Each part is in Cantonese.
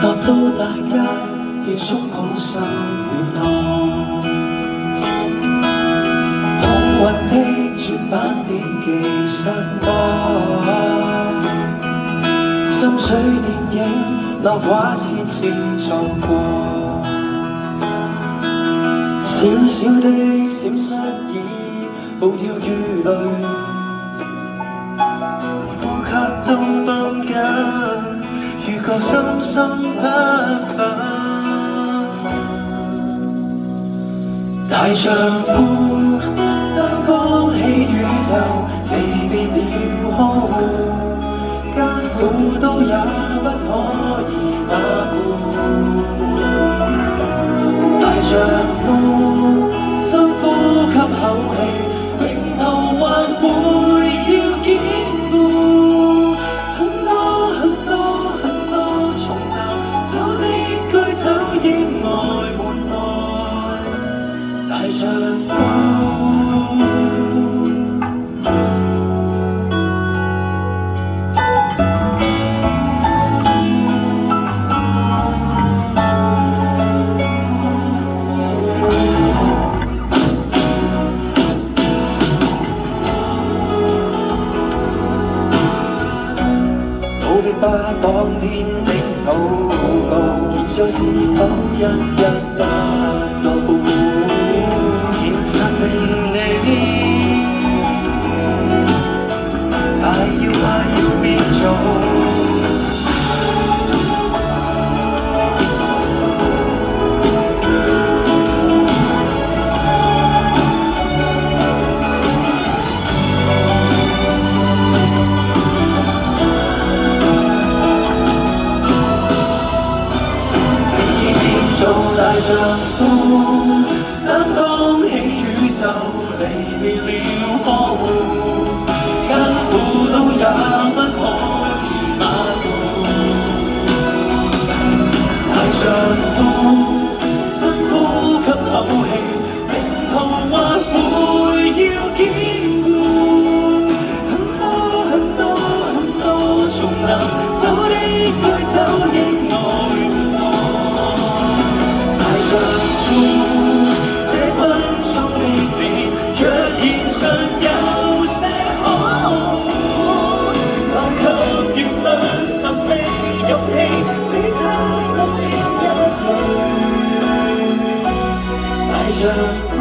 落到大街，已觸碰心了痛。幸運的絕版電技術多，心水電影落畫先至錯過，小小的閃失已暴跳如雷，呼吸都繃緊，如個心心不忿。大丈夫擔當起宇宙，離別了呵護，艱苦都也不可以馬虎。大丈夫深呼吸口氣，命途還會要堅固。很多很多很多重頭走的該走意外門內，大丈夫。把當天的禱告，現在是否一一得到？現實令你快要變做。大丈夫擔當起宇宙，離別了呵護，艱苦都也不可以馬虎。大丈夫深呼吸口氣，命途還會要堅固。很多很多很多重能走的該走應愛。這分鐘的你，若現實有些可惡，來給原諒尋覓勇氣，只真心的一句，大丈夫。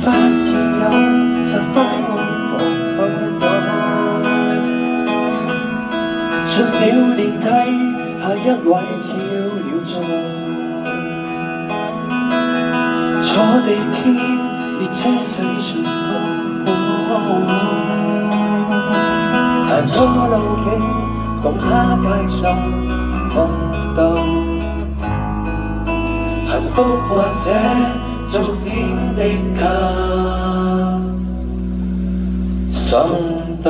發現有10分無妨進了電梯，下一位照了座。坐地鐵，列車駛進高，行過路徑，共他街中奮鬥。幸福或者逐漸的感心到。